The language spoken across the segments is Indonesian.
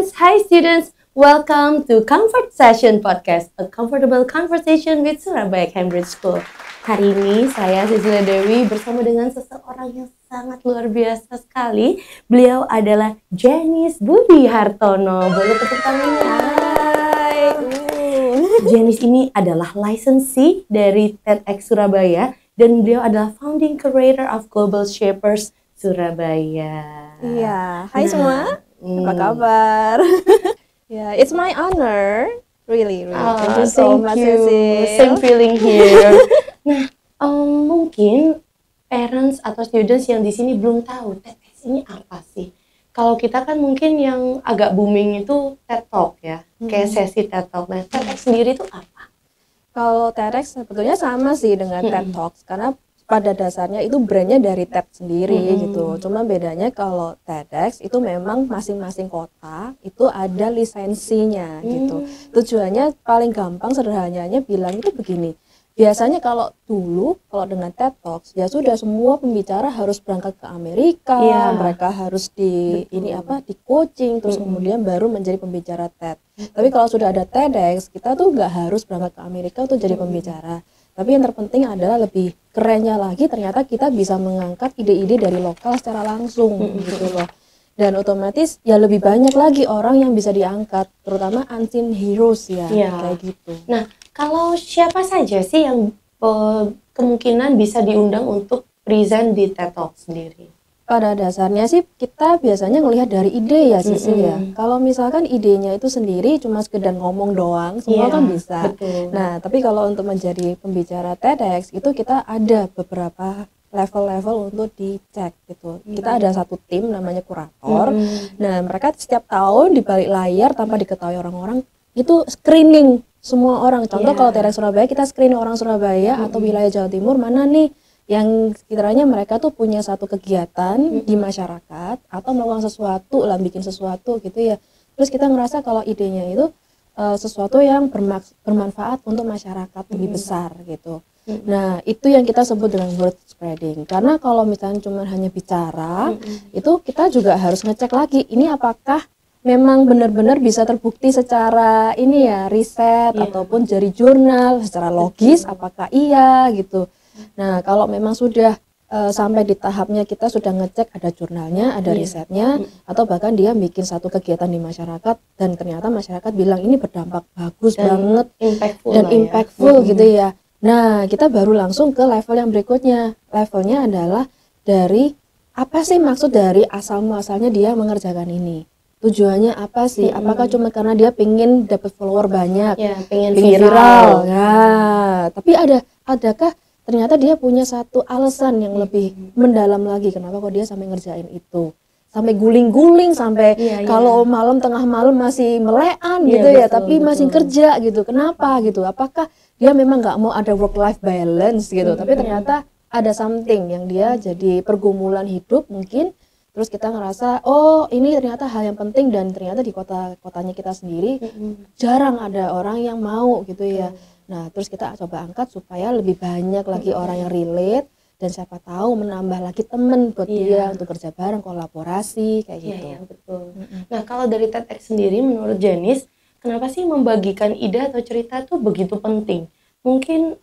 students. Welcome to Comfort Session Podcast, a comfortable conversation with Surabaya Cambridge School. Hari ini saya Cecilia Dewi bersama dengan seseorang yang sangat luar biasa sekali. Beliau adalah Janice Budi Hartono. Boleh tepuk tangannya? Hai. Janice ini adalah licensee dari TEDx Surabaya dan beliau adalah founding curator of Global Shapers Surabaya. Iya, hai semua. Apa kabar? Yeah, it's my honor. Really. Thank you so much, Cecil. Same feeling here. Nah, mungkin parents atau students yang di sini belum tahu TEDx ini apa sih? Kalau kita kan mungkin yang agak booming itu TED Talk ya, kayak sesi TED Talk. Nah, TEDx sendiri itu apa? Kalau TEDx sebetulnya sama sih dengan TED Talks karena pada dasarnya itu brandnya dari TED sendiri gitu. Cuma bedanya kalau TEDx itu memang masing-masing kota itu ada lisensinya gitu. Tujuannya paling gampang sederhananya bilang itu begini. Biasanya kalau dulu kalau dengan TED Talks ya sudah semua pembicara harus berangkat ke Amerika, mereka harus di coaching terus kemudian baru menjadi pembicara TED. Tapi kalau sudah ada TEDx kita tuh nggak harus berangkat ke Amerika untuk jadi pembicara. Tapi yang terpenting adalah lebih kerennya lagi ternyata kita bisa mengangkat ide-ide dari lokal secara langsung gitu loh. Dan otomatis ya lebih banyak lagi orang yang bisa diangkat, terutama unseen heroes ya, kayak gitu. Nah, kalau siapa saja sih yang kemungkinan bisa diundang untuk present di TED Talk sendiri? Pada dasarnya sih kita biasanya ngelihat dari ide ya Sisil ya. Kalau misalkan idenya itu sendiri cuma sekedar ngomong doang, semua kan bisa. Betul. Nah, tapi kalau untuk menjadi pembicara TEDx itu kita ada beberapa level-level untuk dicek gitu. Kita ada satu tim namanya kurator. Nah, mereka setiap tahun di balik layar tanpa diketahui orang-orang itu screening semua orang. Contoh kalau TEDx Surabaya kita screening orang Surabaya atau wilayah Jawa Timur mana nih yang sekiranya mereka tuh punya satu kegiatan di masyarakat atau melakukan sesuatu lah, bikin sesuatu gitu ya. Terus kita ngerasa kalau idenya itu sesuatu yang bermanfaat untuk masyarakat lebih besar gitu. Nah, itu yang kita sebut dengan word spreading. Karena kalau misalnya cuma hanya bicara, itu kita juga harus ngecek lagi ini apakah memang benar-benar bisa terbukti secara ini ya, riset ataupun dari jurnal secara logis apakah iya gitu. Nah, kalau memang sudah sampai di tahapnya kita sudah ngecek ada jurnalnya, ada risetnya, atau bahkan dia bikin satu kegiatan di masyarakat dan ternyata masyarakat bilang ini berdampak bagus banget dan impactful gitu ya. Nah, kita baru langsung ke level yang berikutnya. Levelnya adalah dari apa sih maksud dari asal-muasalnya dia mengerjakan ini. Tujuannya apa sih? Apakah cuma karena dia pengen dapat follower banyak, pengen viral? Nah, tapi adakah ternyata dia punya satu alasan yang lebih mendalam lagi kenapa kok dia sampai ngerjain itu, sampai guling-guling sampai kalau malam tengah malam masih melean gitu ya, tapi masih kerja gitu. Kenapa gitu? Apakah dia memang nggak mau ada work life balance gitu, tapi ternyata ada something yang dia jadi pergumulan hidup mungkin. Terus kita ngerasa oh ini ternyata hal yang penting dan ternyata di kotanya kita sendiri jarang ada orang yang mau gitu ya. Nah, terus kita coba angkat supaya lebih banyak lagi orang yang relate dan siapa tahu menambah lagi temen buat dia untuk kerja bareng, kolaborasi kayak gitu. Iya, betul. Nah, kalau dari TEDx sendiri menurut Janice, kenapa sih membagikan ide atau cerita itu begitu penting? Mungkin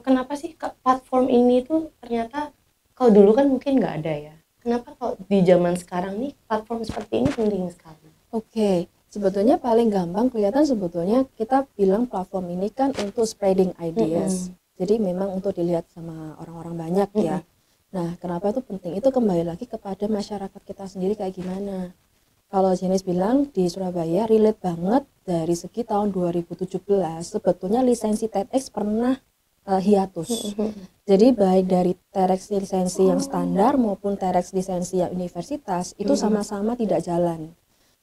kenapa sih platform ini tuh ternyata kalau dulu kan mungkin nggak ada ya. Kenapa kalau di zaman sekarang nih platform seperti ini penting sekali? Oke. Sebetulnya paling gampang kelihatan sebetulnya kita bilang platform ini kan untuk spreading ideas. Jadi memang untuk dilihat sama orang-orang banyak ya. Nah, kenapa itu penting? Itu kembali lagi kepada masyarakat kita sendiri kayak gimana. Kalau Janice bilang di Surabaya relate banget dari segi tahun 2017 sebetulnya lisensi TEDx pernah hiatus. Jadi baik dari TEDx lisensi yang standar maupun TEDx lisensi yang universitas itu sama-sama tidak jalan.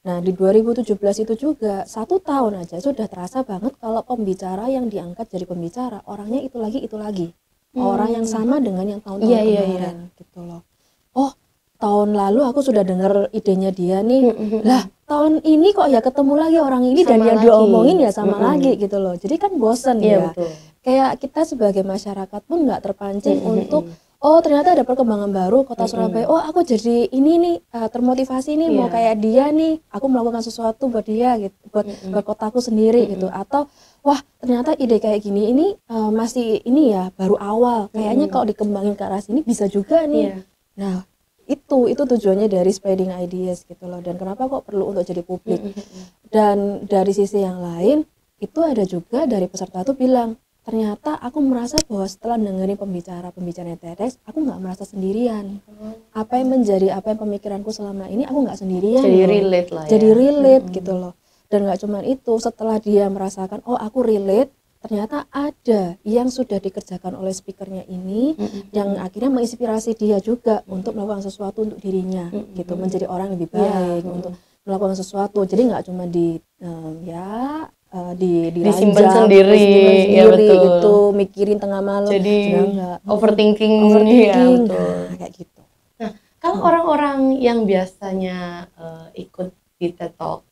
Nah, di 2017 itu juga 1 tahun aja sudah terasa banget kalau pembicara yang diangkat jadi pembicara orangnya itu lagi. Orang yang sama dengan yang tahun-tahun kemarin gitu loh. Oh, tahun lalu aku sudah dengar idenya dia nih. Lah, tahun ini kok ya ketemu lagi orang ini sama dan yang diomongin ya sama lagi gitu loh. Jadi kan bosen ya. Betul. Kayak kita sebagai masyarakat pun nggak terpancing untuk oh ternyata ada perkembangan baru kota Surabaya, oh aku jadi ini nih termotivasi nih mau kayak dia nih, aku melakukan sesuatu buat dia gitu, buat kotaku sendiri gitu. Atau wah ternyata ide kayak gini ini masih ini ya baru awal, kayaknya kalau dikembangin ke arah sini bisa juga nih. Nah itu tujuannya dari spreading ideas gitu loh. Dan kenapa kok perlu untuk jadi publik. Dan dari sisi yang lain itu ada juga dari peserta tuh bilang, ternyata aku merasa bahwa setelah dengerin pembicara TEDx aku nggak merasa sendirian. Apa yang pemikiranku selama ini aku nggak sendirian. Jadi relate lah ya. Jadi relate gitu loh. Dan nggak cuma itu, setelah dia merasakan oh aku relate, ternyata ada yang sudah dikerjakan oleh speakernya ini yang akhirnya menginspirasi dia juga untuk melakukan sesuatu untuk dirinya gitu, menjadi orang yang lebih baik, untuk melakukan sesuatu. Jadi nggak cuma disimpan sendiri ya, betul. Itu mikirin tengah malam jadi enggak overthinking ya, betul. Kayak gitu. Nah kalau orang-orang yang biasanya ikut di TED Talk,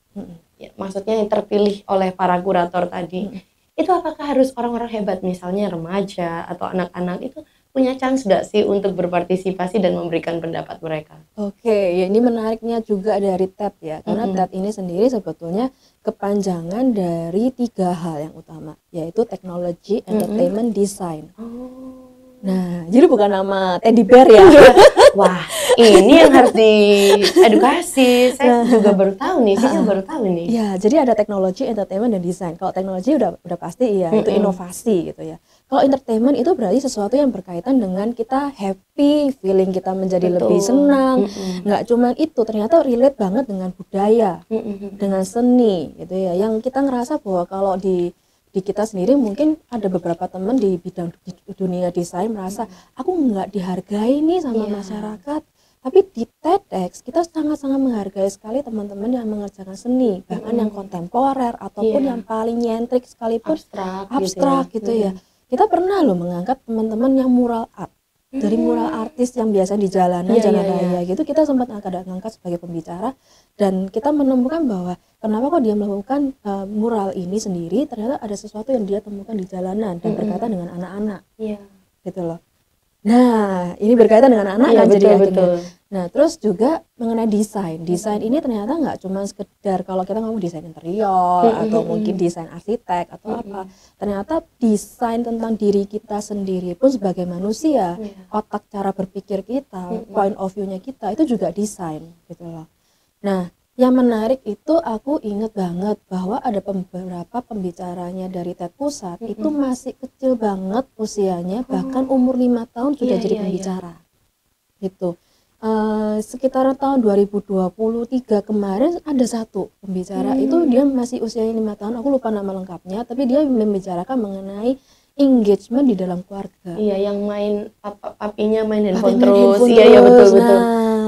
ya, maksudnya yang terpilih oleh para kurator tadi, itu apakah harus orang-orang hebat, misalnya remaja atau anak-anak, itu punya chance nggak sih untuk berpartisipasi dan memberikan pendapat mereka? Oke, ya ini menariknya juga dari TED ya, karena TED ini sendiri sebetulnya kepanjangan dari 3 hal yang utama, yaitu teknologi, entertainment, design. Nah, jadi bukan nama teddy bear ya. Wah, ini yang harus diedukasi. Saya juga baru tahu nih, saya baru tahu nih. Ya, jadi ada teknologi, entertainment, dan desain. Kalau teknologi udah pasti ya, itu inovasi gitu ya. Kalau entertainment itu berarti sesuatu yang berkaitan dengan kita happy, feeling kita menjadi lebih senang. Nggak cuma itu, ternyata relate banget dengan budaya, dengan seni gitu ya. Yang kita ngerasa bahwa kalau di kita sendiri mungkin ada beberapa teman di bidang dunia desain merasa aku nggak dihargai nih sama masyarakat, tapi di TEDx kita sangat-sangat menghargai sekali teman-teman yang mengerjakan seni, bahkan yang kontemporer ataupun yang paling nyentrik sekalipun, abstrak gitu ya. Kita pernah loh mengangkat teman-teman yang mural art, dari mural artis yang biasa di jalanan, jalan raya gitu, kita sempat angkat sebagai pembicara. Dan kita menemukan bahwa kenapa kok dia melakukan mural ini sendiri, ternyata ada sesuatu yang dia temukan di jalanan dan berkaitan dengan anak-anak gitu loh. Nah ini berkaitan dengan anak kan, jadi betul. Nah terus juga mengenai desain ini ternyata nggak cuma sekedar kalau kita ngomong desain interior atau mungkin desain arsitek atau apa, ternyata desain tentang diri kita sendiri pun sebagai manusia, otak, cara berpikir kita, point of view-nya kita itu juga desain gitu loh. Nah yang menarik itu aku inget banget bahwa ada beberapa pembicaranya dari TED Pusat itu masih kecil banget usianya, bahkan umur 5 tahun sudah jadi pembicara gitu. Sekitaran tahun 2023 kemarin ada satu pembicara itu dia masih usianya 5 tahun, aku lupa nama lengkapnya, tapi dia membicarakan mengenai engagement di dalam keluarga. Iya, yang main papinya main handphone terus. Iya betul.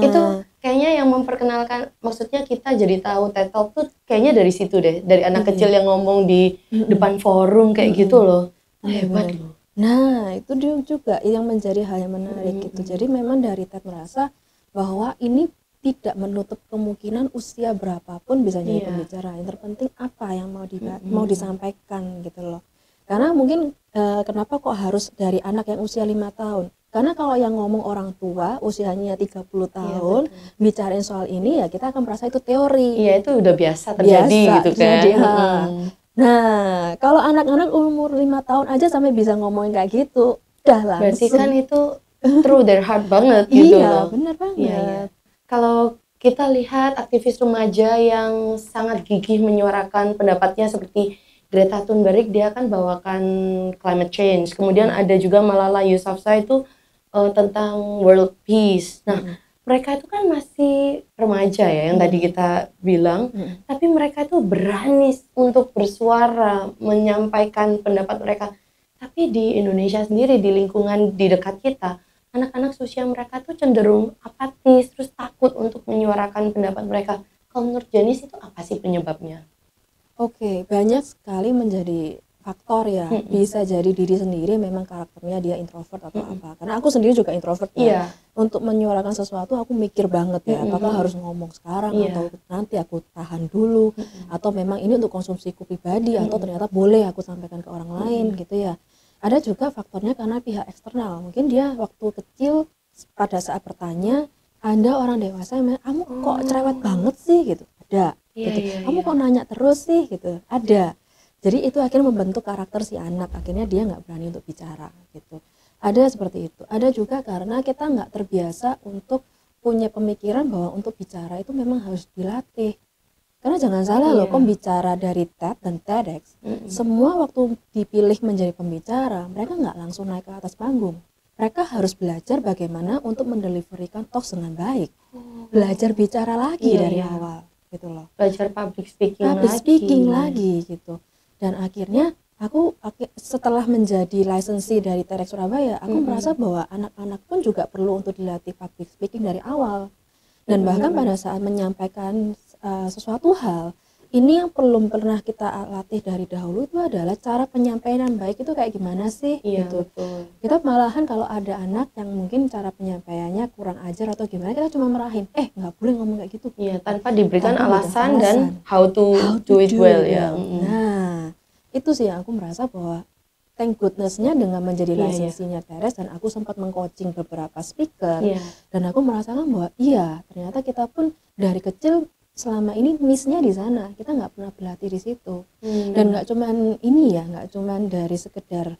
Itu kayaknya yang memperkenalkan, maksudnya kita jadi tahu TED Talk tuh kayaknya dari situ deh, dari anak kecil yang ngomong di depan forum kayak gitu loh. Hebat loh. Nah itu dia juga yang menjadi hal yang menarik gitu. Jadi memang dari TED merasa bahwa ini tidak menutup kemungkinan usia berapapun bisa jadi pembicara. Yang terpenting apa yang mau disampaikan gitu loh. Karena mungkin kenapa kok harus dari anak yang usia 5 tahun? Karena kalau yang ngomong orang tua usianya 30 tahun bicarain soal ini ya kita akan merasa itu teori. Iya itu udah biasa terjadi gitu kan. Nah kalau anak-anak umur 5 tahun aja sampai bisa ngomongin kayak gitu, udah langsung. Berarti kan itu through their heart banget gitu. Iya benar banget. Iya. Kalau kita lihat aktivis remaja yang sangat gigih menyuarakan pendapatnya seperti Greta Thunberg, dia kan bawakan climate change. Kemudian ada juga Malala Yousafzai itu tentang world peace. Nah, mereka itu kan masih remaja ya, yang tadi kita bilang, tapi mereka itu berani untuk bersuara, menyampaikan pendapat mereka. Tapi di Indonesia sendiri, di lingkungan di dekat kita, anak-anak seusia mereka tuh cenderung apatis, terus takut untuk menyuarakan pendapat mereka. Kalau menurut Janice itu apa sih penyebabnya? Oke, banyak sekali menjadi faktor ya. Bisa jadi diri sendiri memang karakternya dia introvert atau apa. Karena aku sendiri juga introvert ya. Untuk menyuarakan sesuatu aku mikir banget ya, apakah harus ngomong sekarang atau nanti aku tahan dulu, atau memang ini untuk konsumsiku pribadi atau ternyata boleh aku sampaikan ke orang lain gitu ya. Ada juga faktornya karena pihak eksternal. Mungkin dia waktu kecil pada saat bertanya, ada orang dewasa yang bilang, kamu kok cerewet banget sih gitu. Ada. Gitu. Kamu kok nanya terus sih gitu. Ada. Jadi itu akhirnya membentuk karakter si anak. Akhirnya dia nggak berani untuk bicara gitu. Ada seperti itu. Ada juga karena kita nggak terbiasa untuk punya pemikiran bahwa untuk bicara itu memang harus dilatih. Karena jangan salah loh, pembicara dari TED dan TEDx, semua waktu dipilih menjadi pembicara, mereka nggak langsung naik ke atas panggung. Mereka harus belajar bagaimana untuk mendeliverikan talk dengan baik. Belajar bicara lagi dari awal, gitu loh. Belajar public speaking lagi gitu. Dan akhirnya aku setelah menjadi licensee dari TEDx Surabaya, aku merasa bahwa anak-anak pun juga perlu untuk dilatih public speaking dari awal. Dan bahkan pada saat menyampaikan sesuatu hal, ini yang belum pernah kita latih dari dahulu itu adalah cara penyampaian yang baik itu kayak gimana sih gitu. Betul. Kita malahan kalau ada anak yang mungkin cara penyampaiannya kurang ajar atau gimana, kita cuma marahin, nggak boleh ngomong kayak gitu. Tanpa diberikan alasan dan how to do it well ya. Nah, itu sih yang aku merasa bahwa thank goodness-nya dengan menjadi licensee-nya TEDx, dan aku sempat meng-coaching beberapa speaker, dan aku merasakan bahwa ternyata kita pun dari kecil selama ini miss-nya di sana, kita nggak pernah berlatih di situ. Dan nggak cuman ini nggak cuman dari sekedar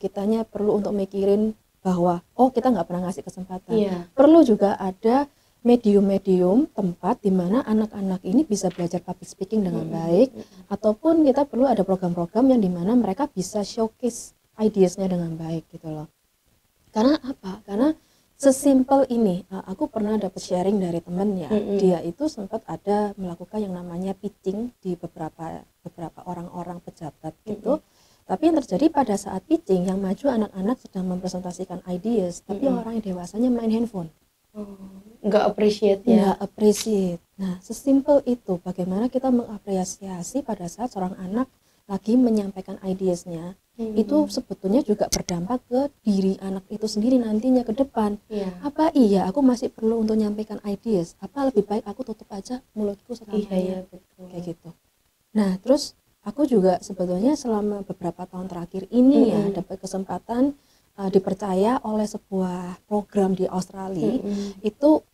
kitanya perlu untuk mikirin bahwa kita nggak pernah ngasih kesempatan. Perlu juga ada medium-medium tempat di mana anak-anak ini bisa belajar public speaking dengan baik, ataupun kita perlu ada program-program yang di mana mereka bisa showcase ideasnya dengan baik gitu loh. Karena apa? Karena sesimpel ini, aku pernah dapat sharing dari temen ya, dia itu sempat ada melakukan yang namanya pitching di beberapa orang-orang pejabat gitu. Tapi yang terjadi pada saat pitching, yang maju anak-anak sedang mempresentasikan ideas, tapi orang yang dewasanya main handphone. Nggak appreciate ya. Nggak appreciate. Nah, sesimpel itu, bagaimana kita mengapresiasi pada saat seorang anak lagi menyampaikan ideasnya, itu sebetulnya juga berdampak ke diri anak itu sendiri nantinya ke depan. Apa aku masih perlu untuk menyampaikan ideas? Apa lebih baik aku tutup aja mulutku selamanya? Betul. Kayak gitu. Nah, terus aku juga sebetulnya selama beberapa tahun terakhir ini dapat kesempatan dipercaya oleh sebuah program di Australia. Itu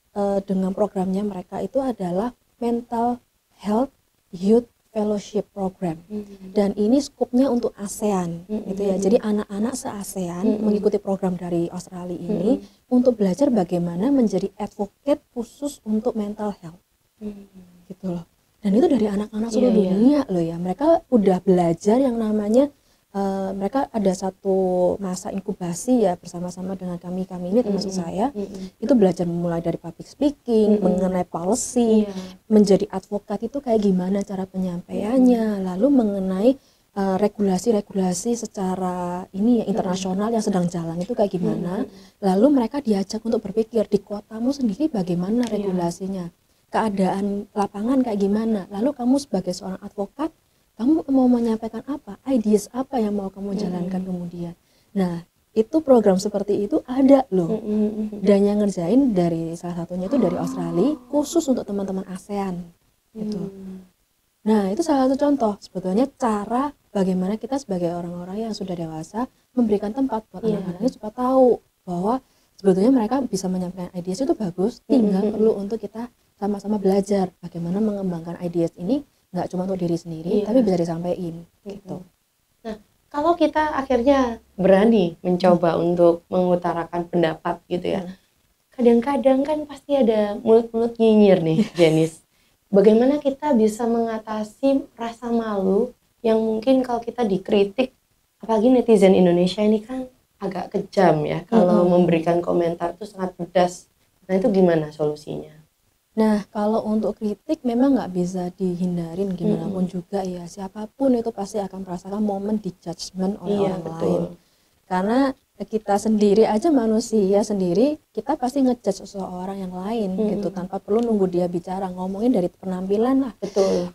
dengan programnya mereka itu adalah Mental Health Youth Fellowship Program, dan ini skupnya untuk ASEAN gitu ya. Jadi anak-anak se-ASEAN mengikuti program dari Australia ini untuk belajar bagaimana menjadi advocate khusus untuk mental health gitu loh. Dan itu dari anak-anak seluruh dunia loh ya. Mereka udah belajar yang namanya mereka ada satu masa inkubasi ya bersama-sama dengan kami ini termasuk saya, itu belajar mulai dari public speaking, mengenai policy, menjadi advokat itu kayak gimana cara penyampaiannya, lalu mengenai regulasi-regulasi secara ini ya internasional yang sedang jalan itu kayak gimana, lalu mereka diajak untuk berpikir di kotamu sendiri bagaimana regulasinya, keadaan lapangan kayak gimana, lalu kamu sebagai seorang advokat kamu mau menyampaikan apa, ideas apa yang mau kamu jalankan kemudian. Nah, itu program seperti itu ada loh. Dan yang ngerjain dari salah satunya itu dari Australia, khusus untuk teman-teman ASEAN gitu. Nah, itu salah satu contoh sebetulnya cara bagaimana kita sebagai orang-orang yang sudah dewasa memberikan tempat buat anak-anak ini supaya tahu bahwa sebetulnya mereka bisa menyampaikan ideas itu bagus, tinggal perlu untuk kita sama-sama belajar bagaimana mengembangkan ideas ini nggak cuma untuk diri sendiri, tapi bisa disampaikan gitu. Nah, kalau kita akhirnya berani mencoba untuk mengutarakan pendapat gitu ya, kadang-kadang kan pasti ada mulut-mulut nyinyir nih, Janice. Bagaimana kita bisa mengatasi rasa malu yang mungkin kalau kita dikritik, apalagi netizen Indonesia ini kan agak kejam ya, kalau memberikan komentar itu sangat pedas. Nah, itu gimana solusinya? Nah, kalau untuk kritik memang nggak bisa dihindarin gimana pun juga ya. Siapapun itu pasti akan merasakan momen di judgment oleh orang lain. Karena kita sendiri aja manusia sendiri, kita pasti ngejudge seseorang yang lain gitu tanpa perlu nunggu dia bicara, ngomongin dari penampilan lah.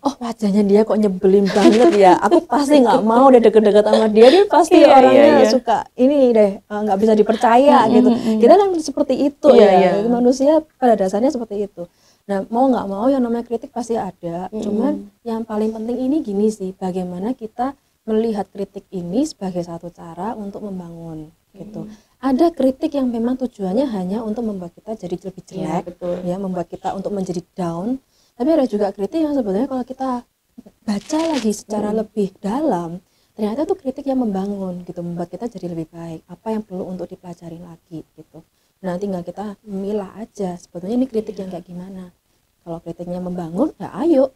Oh, wajahnya dia kok nyebelin banget ya. Aku pasti nggak mau deh deket-deket sama dia. Dia pasti orangnya suka ini deh nggak bisa dipercaya gitu. Kita kan seperti itu ya. Manusia pada dasarnya seperti itu. Nah, mau nggak mau yang namanya kritik pasti ada. Cuman yang paling penting ini gini sih, bagaimana kita melihat kritik ini sebagai satu cara untuk membangun gitu. Ada kritik yang memang tujuannya hanya untuk membuat kita jadi lebih jelek, betul. ya, membuat kita untuk menjadi down. Tapi ada juga kritik yang sebenarnya kalau kita baca lagi secara lebih dalam, ternyata itu kritik yang membangun gitu, membuat kita jadi lebih baik. Apa yang perlu untuk dipelajari lagi gitu. Nah, tinggal kita memilah aja sebetulnya ini kritik yang kayak gimana. Kalau kritiknya membangun, ya ayo.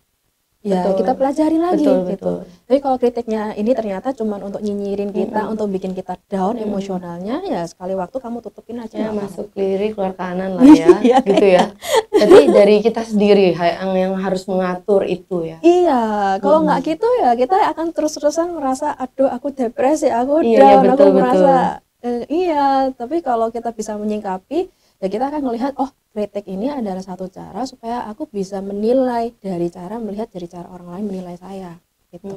Ya, Betul. kita pelajari lagi Betul, gitu. betul. Tapi kalau kritiknya ini ternyata cuma untuk nyinyirin kita, untuk bikin kita down emosionalnya, ya sekali waktu kamu tutupin aja. Ya, masuk kiri, keluar kanan lah ya, Iya, gitu ya. Jadi dari kita sendiri yang harus mengatur itu ya. Iya, kalau nggak gitu ya kita akan terus-terusan merasa, aduh aku depresi, aku Iya, down, betul, aku merasa betul. iya. Tapi kalau kita bisa menyingkapi, ya kita akan melihat, oh kritik ini adalah satu cara supaya aku bisa menilai dari cara melihat dari cara orang lain menilai saya gitu.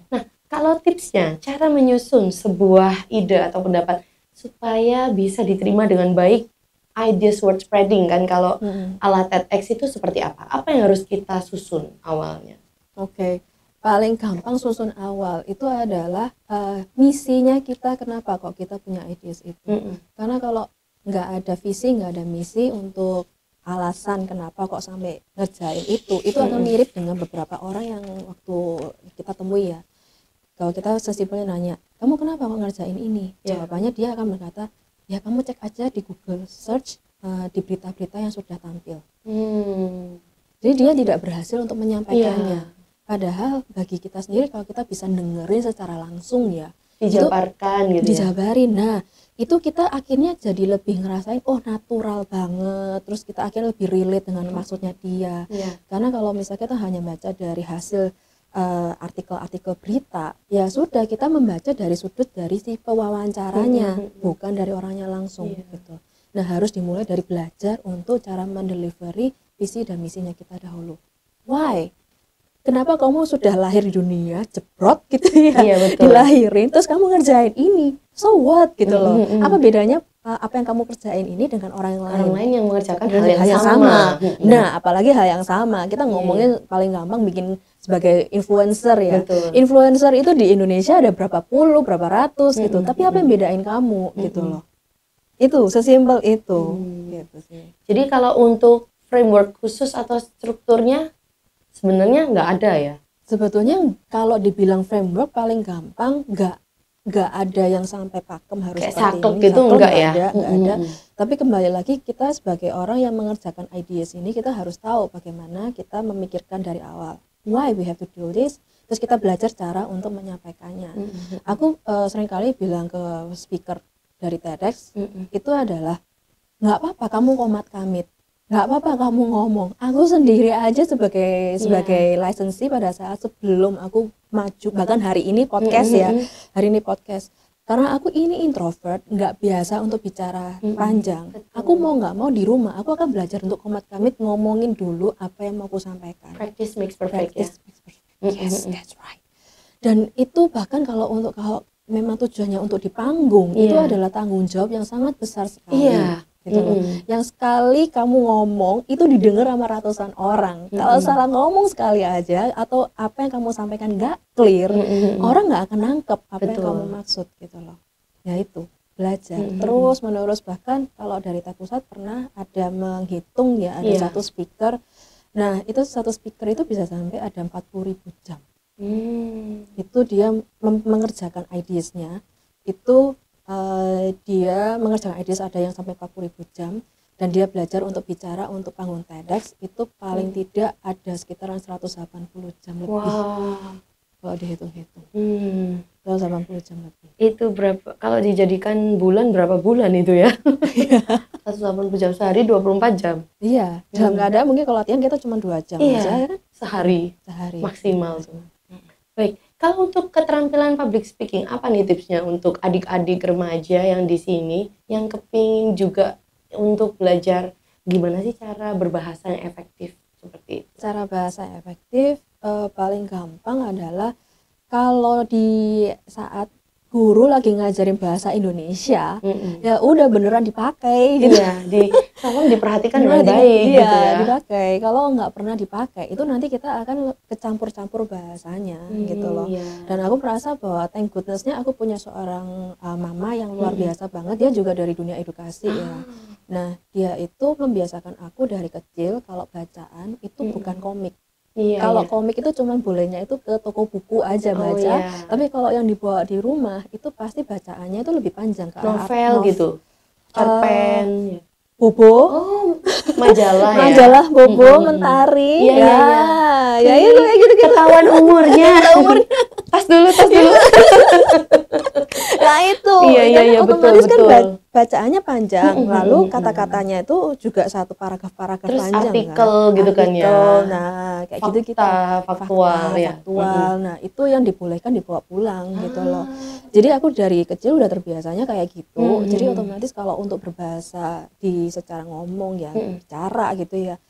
Nah, kalau tipsnya cara menyusun sebuah ide atau pendapat supaya bisa diterima dengan baik, ideas word spreading kan kalau ala TEDx itu seperti apa? Apa yang harus kita susun awalnya? Oke. Paling gampang susun awal itu adalah misinya kita, kenapa kok kita punya ideas itu. Karena kalau nggak ada visi, nggak ada misi untuk alasan kenapa kok sampai ngerjain itu akan mirip dengan beberapa orang yang waktu kita temui ya. Kalau kita sesimpelnya nanya, kamu kenapa kok ngerjain ini? Jawabannya dia akan berkata, ya kamu cek aja di Google search di berita-berita yang sudah tampil. Jadi dia tidak berhasil untuk menyampaikannya. Padahal bagi kita sendiri kalau kita bisa dengerin secara langsung ya, dijabarkan gitu ya. Dijabarin. Nah, itu kita akhirnya jadi lebih ngerasain natural banget. Terus kita akhirnya lebih relate dengan maksudnya dia. Karena kalau misalnya kita hanya baca dari hasil artikel-artikel berita, ya sudah kita membaca dari sudut dari si pewawancaranya, bukan dari orangnya langsung gitu. Nah, harus dimulai dari belajar untuk cara mendelivery visi dan misinya kita dahulu. Why? Kenapa kamu sudah lahir di dunia jebrot gitu ya, dilahirin terus kamu ngerjain ini, so what gitu loh. Apa bedanya apa yang kamu kerjain ini dengan orang lain yang mengerjakan hal yang sama. Nah, apalagi hal yang sama, kita ngomongin paling gampang bikin sebagai influencer ya. Influencer itu di Indonesia ada berapa puluh, berapa ratus gitu, tapi apa yang bedain kamu gitu loh. Itu sesimpel itu gitu sih. Jadi kalau untuk framework khusus atau strukturnya sebenarnya nggak ada ya. Sebetulnya kalau dibilang framework paling gampang, nggak ada yang sampai pakem harus kayak seperti saklek ini. Gitu nggak ya? Nggak ada. Tapi kembali lagi kita sebagai orang yang mengerjakan ideas ini, kita harus tahu bagaimana kita memikirkan dari awal. Why we have to do this? Terus kita belajar cara untuk menyampaikannya. Aku seringkali bilang ke speaker dari TEDx itu adalah nggak apa-apa kamu komat kamit. Nggak apa-apa kamu ngomong. Aku sendiri aja sebagai licensee pada saat sebelum aku maju, bahkan hari ini podcast hari ini podcast. Karena aku ini introvert, nggak biasa untuk bicara panjang. Aku mau nggak mau di rumah, aku akan belajar untuk komat kamit ngomongin dulu apa yang mau aku sampaikan. Practice makes perfect ya. Yes, that's right. Dan itu bahkan kalau memang tujuannya untuk di panggung, itu adalah tanggung jawab yang sangat besar sekali. Gitu loh. Yang sekali kamu ngomong itu didengar sama ratusan orang. Kalau salah ngomong sekali aja atau apa yang kamu sampaikan nggak clear, orang nggak akan nangkep apa yang kamu maksud gitu loh. Ya itu belajar terus menerus. Bahkan kalau dari TED Pusat pernah ada menghitung ya, ada satu speaker. Nah itu satu speaker itu bisa sampai ada 40.000 jam. Itu dia mengerjakan ideasnya itu. Dia mengerjakan ideas ada yang sampai 40.000 jam dan dia belajar untuk bicara untuk panggung TEDx itu paling tidak ada sekitaran 180 jam lebih. Kalau dihitung-hitung 180 jam lebih. Itu berapa, kalau dijadikan bulan berapa bulan itu ya? 180 jam sehari 24 jam. Iya, dalam keadaan mungkin kalau latihan kita cuma 2 jam aja kan? Sehari maksimal tuh. Baik, kalau untuk keterampilan public speaking, apa nih tipsnya untuk adik-adik remaja yang di sini yang kepingin juga untuk belajar gimana sih cara berbahasa yang efektif seperti itu? Cara bahasa yang efektif paling gampang adalah kalau di saat guru lagi ngajarin bahasa Indonesia, ya udah beneran dipakai gitu. Iya, tolong diperhatikan dengan baik Iya, gitu ya. dipakai. Kalau nggak pernah dipakai, itu nanti kita akan kecampur-campur bahasanya gitu loh. Iya. Dan aku merasa bahwa thank goodness-nya aku punya seorang mama yang luar biasa banget. Dia juga dari dunia edukasi ya. Nah, dia itu membiasakan aku dari kecil kalau bacaan itu bukan komik. Iya, Kalau iya. komik itu cuman bolehnya itu ke toko buku aja baca, iya. tapi kalau yang dibawa di rumah itu pasti bacaannya itu lebih panjang ke arah Novel gitu, cerpen. Ya. Bobo, Oh, majalah ya. majalah Bobo, Mentari, Iya, iya, iya. ya itu kayak gitu. Ketahuan umurnya. Tas dulu. Nah itu, Iya, otomatis betul. kan bacaannya panjang, lalu kata-katanya itu juga satu paragraf Terus panjang artikel kan. gitu kan ya. Nah kayak Fakta, gitu kita faktual ya. faktual. Nah itu yang dibolehkan dibawa pulang gitu loh. Jadi aku dari kecil udah terbiasanya kayak gitu. Jadi otomatis kalau untuk berbahasa secara ngomong ya, bicara gitu ya,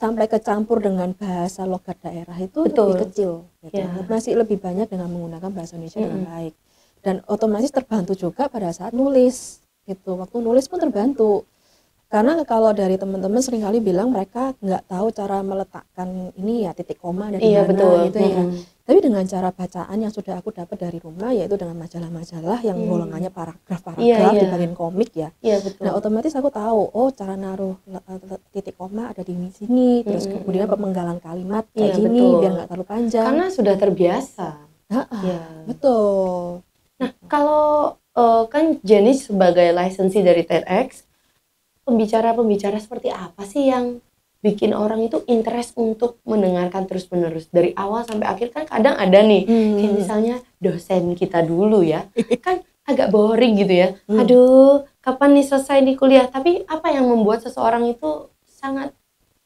sampai kecampur dengan bahasa logat daerah itu lebih kecil gitu. Masih lebih banyak dengan menggunakan bahasa Indonesia dengan baik. Dan otomatis terbantu juga pada saat nulis gitu. Waktu nulis pun terbantu. Karena kalau dari teman-teman seringkali bilang mereka nggak tahu cara meletakkan ini ya titik koma dari mana gitu ya. Tapi dengan cara bacaan yang sudah aku dapat dari rumah, yaitu dengan majalah-majalah yang golongannya paragraf dibanding komik ya. Nah otomatis aku tahu, oh cara naruh titik koma ada di sini, terus kemudian pemenggalan kalimat kayak gini biar nggak terlalu panjang. Karena sudah terbiasa. Betul. Nah kalau kan Jenny sebagai licensee dari TEDx, pembicara-pembicara seperti apa sih yang bikin orang itu interest untuk mendengarkan terus-menerus dari awal sampai akhir? Kan kadang ada nih kayak misalnya dosen kita dulu ya, kan agak boring gitu ya. Aduh, kapan nih selesai di kuliah? Tapi apa yang membuat seseorang itu sangat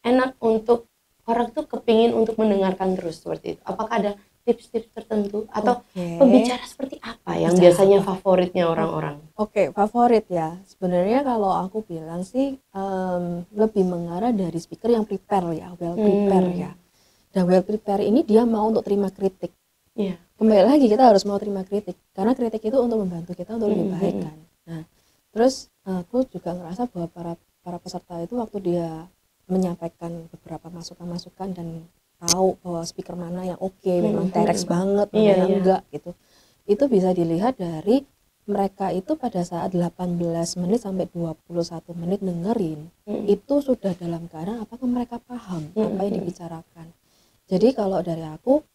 enak untuk orang tuh kepingin untuk mendengarkan terus seperti itu? Apakah ada tips-tips tertentu atau pembicara seperti apa yang biasanya favoritnya orang-orang? Favorit ya. Sebenarnya kalau aku bilang sih lebih mengarah dari speaker yang prepare ya, well prepare ya. Dan well prepare ini dia mau untuk terima kritik. Kembali lagi kita harus mau terima kritik karena kritik itu untuk membantu kita untuk lebih baik kan. Nah, terus aku juga ngerasa bahwa para peserta itu waktu dia menyampaikan beberapa masukan-masukan dan tahu bahwa speaker mana yang memang TEDx banget, mana yang enggak gitu. Itu bisa dilihat dari mereka itu pada saat 18 menit sampai 21 menit dengerin, itu sudah dalam keadaan apakah mereka paham apa yang dibicarakan. Jadi kalau dari aku,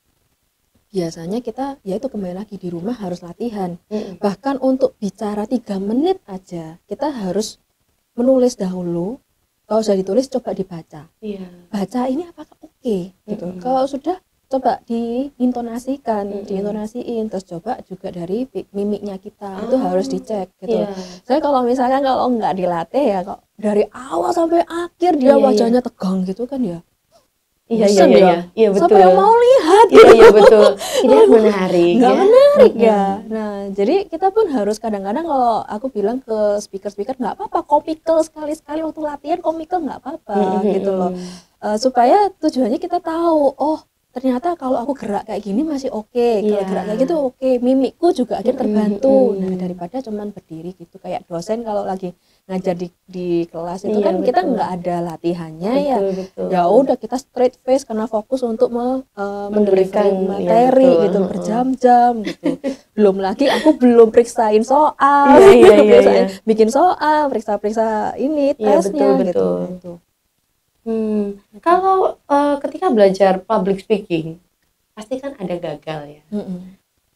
biasanya kita, yaitu kembali lagi di rumah harus latihan. Bahkan untuk bicara 3 menit aja, kita harus menulis dahulu. Kalau sudah ditulis coba dibaca. Baca ini apakah gitu. Kalau sudah coba diintonasikan, diintonasiin, terus coba juga dari mimiknya kita itu harus dicek gitu. Saya kalau misalkan kalau nggak dilatih ya kok dari awal sampai akhir dia wajahnya tegang gitu kan ya. Iya betul. Siapa yang mau lihat? Iya betul. Tidak menarik. Nggak menarik ya. Nah jadi kita pun harus kadang-kadang kalau aku bilang ke speaker nggak apa-apa komikal sekali-sekali waktu latihan komikal nggak apa-apa gitu loh. Supaya tujuannya kita tahu, oh ternyata kalau aku gerak kayak gini masih kalau gerak kayak gitu mimikku juga akhirnya terbantu. Nah daripada cuman berdiri gitu kayak dosen kalau lagi ngajar di kelas itu kan kita nggak ada latihannya ya udah kita straight face karena fokus untuk memberikan materi gitu berjam-jam gitu. Belum lagi aku belum periksain soal, bikin soal, periksa ini tesnya gitu. Kalau ketika belajar public speaking pasti kan ada gagal ya.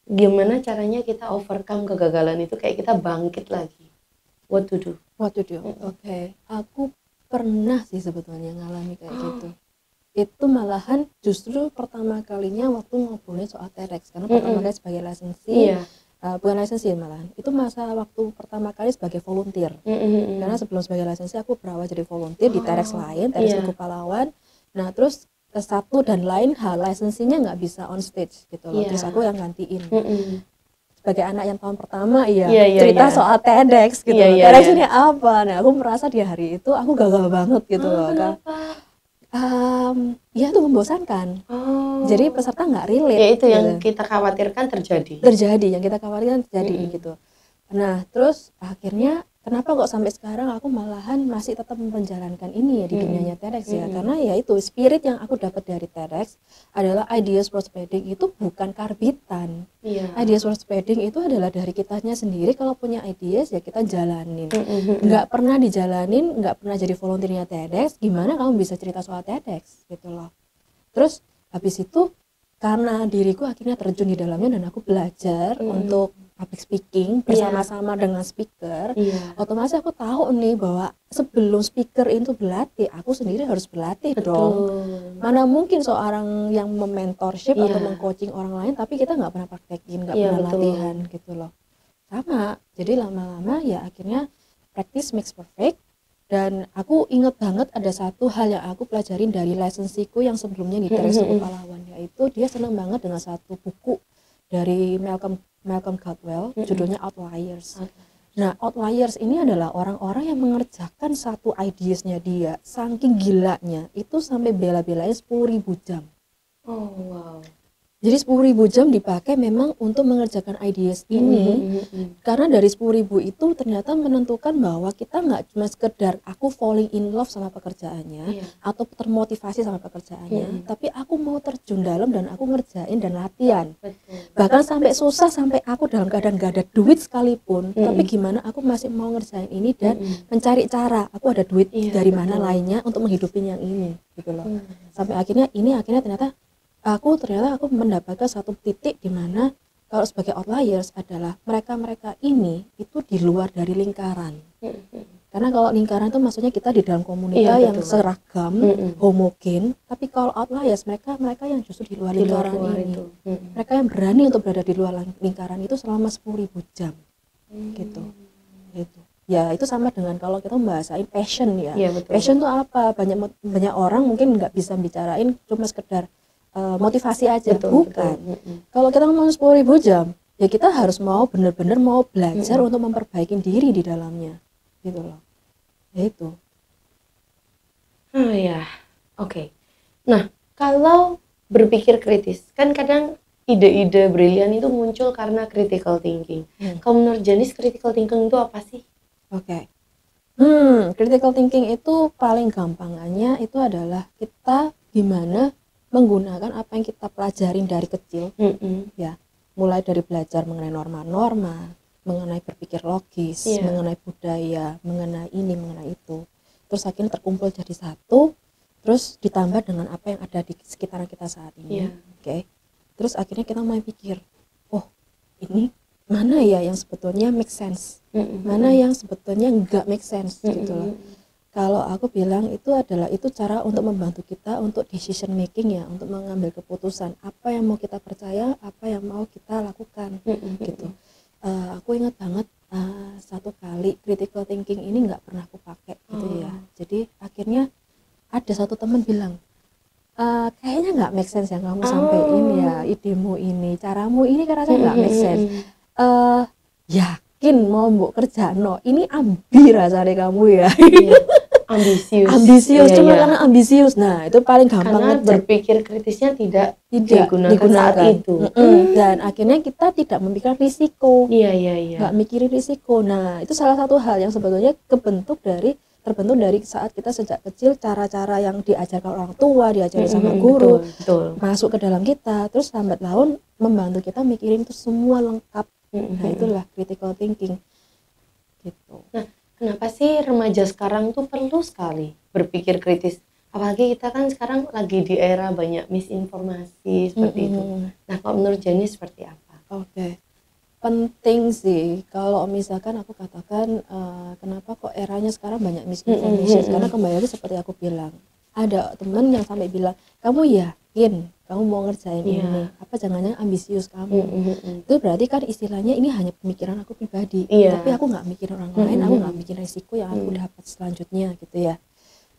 Gimana caranya kita overcome kegagalan itu, kayak kita bangkit lagi? What to do? Aku pernah sih sebetulnya ngalami kayak gitu. Itu malahan justru pertama kalinya waktu ngobrolin soal TEDx karena pertama kali sebagai licensee. Bukan licensee malahan, itu masa waktu pertama kali sebagai volunteer. Karena sebelum sebagai licensee aku berawal jadi volunteer di TEDx lain, TEDx Tugu Pahlawan. Nah terus satu dan lain hal licensee-nya nggak bisa on stage gitu loh, terus aku yang gantiin. Sebagai anak yang tahun pertama cerita soal TEDx gitu. TEDx ini apa? Nah aku merasa di hari itu aku gagal banget gitu loh. Kenapa? Ya itu membosankan. Jadi peserta nggak relate. Ya itu gitu. yang kita khawatirkan terjadi. Yang kita khawatirkan terjadi gitu. Nah, terus akhirnya kenapa kok sampai sekarang aku malahan masih tetap menjalankan ini ya di dunianya TEDx ya, karena ya itu spirit yang aku dapat dari TEDx adalah ideas world spreading itu bukan karbitan. Ideas world spreading itu adalah dari kitanya sendiri, kalau punya ideas ya kita jalanin. Nggak pernah dijalanin, nggak pernah jadi volunteernya TEDx, gimana kamu bisa cerita soal TEDx gitu loh. Terus habis itu karena diriku akhirnya terjun di dalamnya dan aku belajar untuk public speaking bersama-sama dengan speaker, otomatis aku tahu nih bahwa sebelum speaker itu berlatih, aku sendiri harus berlatih dong. Mana mungkin seorang yang mementorship atau mengcoaching orang lain tapi kita nggak pernah praktekin, nggak pernah latihan gitu loh. Sama, jadi lama-lama ya akhirnya practice makes perfect. Dan aku inget banget ada satu hal yang aku pelajarin dari lisensiku yang sebelumnya di TEDx Pahlawan, yaitu dia senang banget dengan satu buku dari Malcolm Gladwell, judulnya Outliers. Nah, outliers ini adalah orang-orang yang mengerjakan satu ideasnya dia, saking gilanya, itu sampai bela-belain 10.000 jam. Oh, wow. Jadi 10.000 jam dipakai memang untuk mengerjakan ideas ini, karena dari 10.000 itu ternyata menentukan bahwa kita nggak cuma sekedar aku falling in love sama pekerjaannya atau termotivasi sama pekerjaannya, tapi aku mau terjun dalam dan aku ngerjain dan latihan. Bahkan sampai susah, sampai aku dalam keadaan nggak ada duit sekalipun, tapi gimana aku masih mau ngerjain ini dan mencari cara aku ada duit dari mana lainnya untuk menghidupin yang ini gitu loh. Sampai akhirnya ternyata aku mendapatkan satu titik di mana kalau sebagai outliers adalah mereka ini itu di luar dari lingkaran. Karena kalau lingkaran itu maksudnya kita di dalam komunitas yang seragam, homogen, tapi kalau outliers mereka yang justru di luar lingkaran ini. Mereka yang berani untuk berada di luar lingkaran itu selama 10.000 jam. Gitu. Ya itu sama dengan kalau kita membahasain passion ya. Passion itu apa? Banyak orang mungkin nggak bisa bicarain cuma sekedar motivasi aja, bukan. Kalau kita ngomong 10.000 jam, ya kita harus benar-benar mau belajar untuk memperbaiki diri di dalamnya, gitu loh. Ya itu. Oke. Nah, kalau berpikir kritis, kan kadang ide-ide brilian itu muncul karena critical thinking. Kalau menurut Janice, critical thinking itu apa sih? Oke. Critical thinking itu paling gampangannya itu adalah kita gimana menggunakan apa yang kita pelajarin dari kecil, ya, mulai dari belajar mengenai norma-norma, mengenai berpikir logis, mengenai budaya, mengenai ini, mengenai itu, terus akhirnya terkumpul jadi satu, terus ditambah dengan apa yang ada di sekitaran kita saat ini, terus akhirnya kita mulai pikir, oh ini mana ya yang sebetulnya make sense, mana yang sebetulnya nggak make sense, gitu loh. Kalau aku bilang itu cara untuk membantu kita untuk decision making ya, untuk mengambil keputusan apa yang mau kita percaya, apa yang mau kita lakukan, gitu. Aku ingat banget satu kali critical thinking ini nggak pernah aku pakai gitu ya. Jadi akhirnya ada satu teman bilang, kayaknya nggak make sense yang kamu sampaikan ya, idemu ini, caramu ini karena nggak make sense. Yakin mau mbok kerjano, ini ambi rasanya kamu ya. ambisius cuma karena ambisius. Nah itu paling gampang karena berpikir kritisnya tidak digunakan saat itu. Dan akhirnya kita tidak memikirkan risiko, nggak mikirin risiko. Nah itu salah satu hal yang sebetulnya terbentuk dari saat kita sejak kecil, cara-cara yang diajarkan orang tua, diajarin sama guru, masuk ke dalam kita, terus lambat laun membantu kita mikirin itu semua lengkap. Nah itulah critical thinking gitu. Nah, kenapa sih remaja sekarang tuh perlu sekali berpikir kritis? Apalagi kita kan sekarang lagi di era banyak misinformasi seperti itu. Nah, kalau menurut Janice seperti apa? Oke. Penting sih kalau misalkan aku katakan kenapa kok eranya sekarang banyak misinformasi, karena kembali lagi seperti aku bilang, ada teman yang sampai bilang, kamu yakin kamu mau ngerjain ini, apa jangan-jangan ambisius kamu. Itu berarti kan istilahnya ini hanya pemikiran aku pribadi, tapi aku nggak mikirin orang lain, aku nggak mikirin risiko yang aku dapat selanjutnya gitu ya.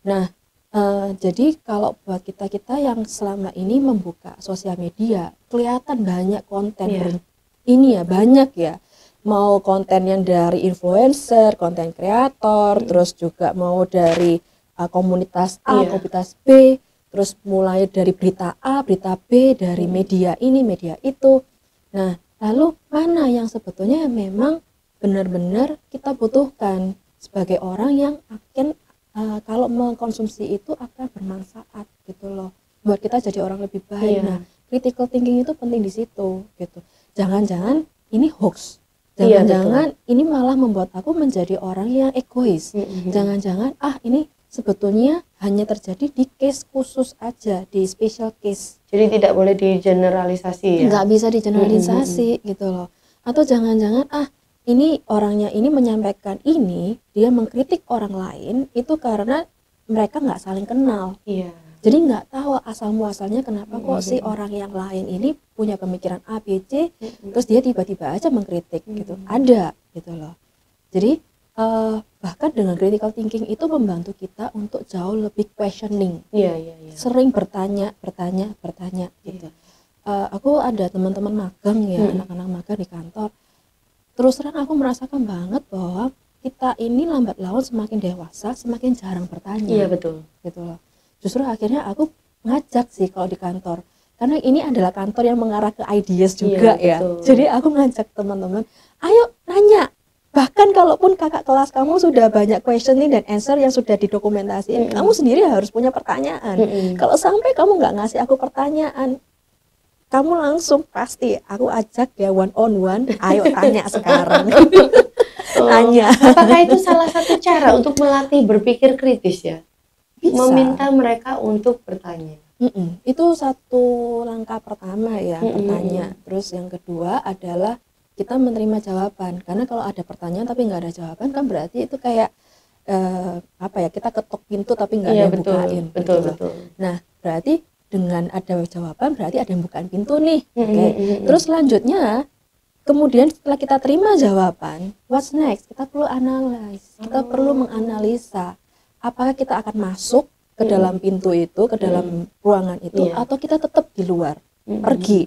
Nah jadi kalau buat kita yang selama ini membuka sosial media, kelihatan banyak konten ini ya, banyak ya, mau konten yang dari influencer, konten kreator, terus juga mau dari komunitas A, komunitas B, terus mulai dari berita A, berita B, dari media ini, media itu. Nah, lalu mana yang sebetulnya memang benar-benar kita butuhkan sebagai orang yang akan kalau mengkonsumsi itu akan bermanfaat gitu loh, buat kita jadi orang lebih baik. Nah, critical thinking itu penting di situ gitu. Jangan-jangan ini hoax, jangan-jangan ini malah membuat aku menjadi orang yang egois, jangan-jangan ini sebetulnya hanya terjadi di case khusus aja, di special case. Jadi tidak boleh digeneralisasi ya? Nggak bisa digeneralisasi gitu loh. Atau jangan-jangan ini orangnya ini menyampaikan ini, dia mengkritik orang lain itu karena mereka nggak saling kenal. Iya. Jadi nggak tahu asal muasalnya kenapa kok si orang yang lain ini punya pemikiran A, B, C, terus dia tiba-tiba aja mengkritik gitu. Ada gitu loh. Jadi bahkan dengan critical thinking itu membantu kita untuk jauh lebih questioning. Iya. Sering bertanya gitu. Aku ada teman-teman magang ya, anak-anak magang di kantor. Terus terang aku merasakan banget bahwa kita ini lambat laun semakin dewasa, semakin jarang bertanya. Iya, betul. Gitu loh. Justru akhirnya aku ngajak sih kalau di kantor, karena ini adalah kantor yang mengarah ke ideas juga ya. Betul. Jadi aku ngajak teman-teman, ayo nanya. Bahkan kalaupun kakak kelas kamu sudah banyak questioning dan answer yang sudah didokumentasikan, kamu sendiri harus punya pertanyaan. Kalau sampai kamu nggak ngasih aku pertanyaan, kamu langsung pasti aku ajak ya one on one, ayo tanya sekarang. Tanya. Apakah itu salah satu cara untuk melatih berpikir kritis ya? Bisa. Meminta mereka untuk bertanya. Itu satu langkah pertama ya, bertanya. Terus yang kedua adalah kita menerima jawaban. Karena kalau ada pertanyaan tapi nggak ada jawaban kan berarti itu kayak kita ketok pintu tapi nggak ada yang bukain. Betul. Nah, berarti dengan ada jawaban berarti ada yang bukain pintu nih. Terus selanjutnya kemudian setelah kita terima jawaban, what's next? Kita perlu analis. Kita perlu menganalisa apakah kita akan masuk ke dalam pintu itu, ke dalam ruangan itu, atau kita tetap di luar, pergi.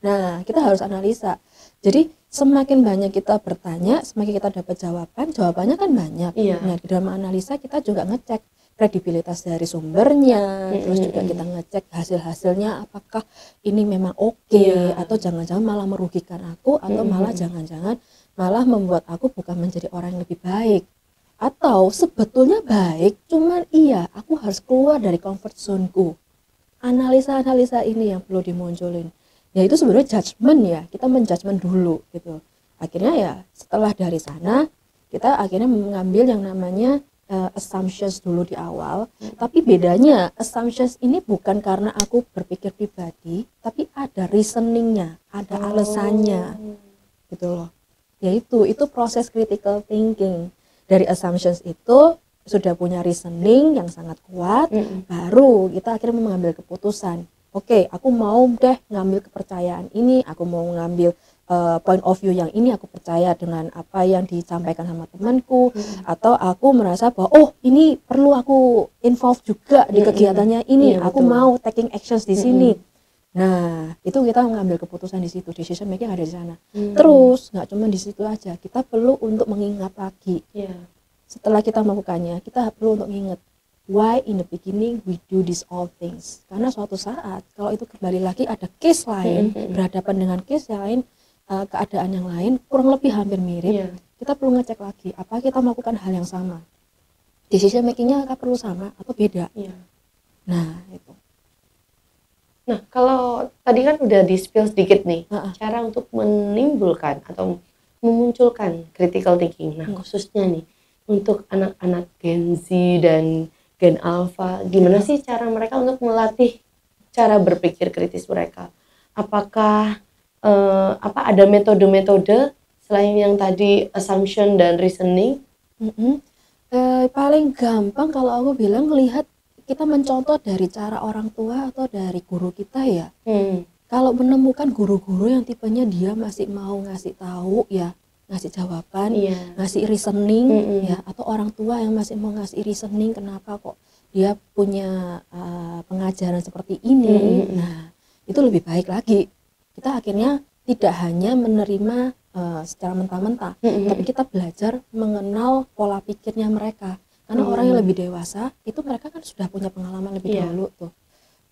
Nah, kita harus analisa. Jadi semakin banyak kita bertanya, semakin kita dapat jawabannya kan banyak. Nah, di dalam analisa kita juga ngecek kredibilitas dari sumbernya, terus juga kita ngecek hasil-hasilnya apakah ini memang oke, atau jangan-jangan malah merugikan aku, atau malah jangan-jangan malah membuat aku bukan menjadi orang yang lebih baik. Atau sebetulnya baik, cuman aku harus keluar dari comfort zone-ku. Analisa-analisa ini yang perlu dimunculin. Ya itu sebenarnya judgement ya, kita menjudgement dulu gitu. Akhirnya ya setelah dari sana, kita akhirnya mengambil yang namanya assumptions dulu di awal. Tapi bedanya, assumptions ini bukan karena aku berpikir pribadi, tapi ada reasoningnya, ada alasannya gitu loh. Yaitu proses critical thinking. Dari assumptions itu sudah punya reasoning yang sangat kuat, baru kita akhirnya mengambil keputusan. Oke, aku mau deh ngambil kepercayaan ini, aku mau ngambil point of view yang ini, aku percaya dengan apa yang disampaikan sama temanku, atau aku merasa bahwa ini perlu aku involve juga di kegiatannya ini, aku mau taking actions di sini. Nah, itu kita mengambil keputusan di situ, decision making ada di sana. Terus nggak cuma di situ aja, kita perlu untuk mengingat lagi. Setelah kita melakukannya, kita perlu untuk mengingat why in the beginning we do these all things. Karena suatu saat kalau itu kembali lagi ada case lain, berhadapan dengan case yang lain, keadaan yang lain kurang lebih hampir mirip, kita perlu ngecek lagi apa kita melakukan hal yang sama. Decision makingnya akan perlu sama atau beda. Nah, itu. Nah, kalau tadi kan udah di-spill sedikit nih, cara untuk menimbulkan atau memunculkan critical thinking. Nah, khususnya nih, untuk anak-anak Gen Z dan Gen Alpha, gimana sih cara mereka untuk melatih cara berpikir kritis mereka? Apakah ada metode-metode selain yang tadi assumption dan reasoning? Paling gampang kalau aku bilang lihat kita mencontoh dari cara orang tua atau dari guru kita ya. Kalau menemukan guru-guru yang tipenya dia masih mau ngasih tahu ya, ngasih jawaban, ngasih reasoning ya, atau orang tua yang masih mau ngasih reasoning kenapa kok dia punya pengajaran seperti ini. Nah, itu lebih baik lagi. Kita akhirnya tidak hanya menerima secara mentah-mentah, tapi kita belajar mengenal pola pikirnya mereka. Karena orang yang lebih dewasa itu mereka kan sudah punya pengalaman lebih dahulu tuh.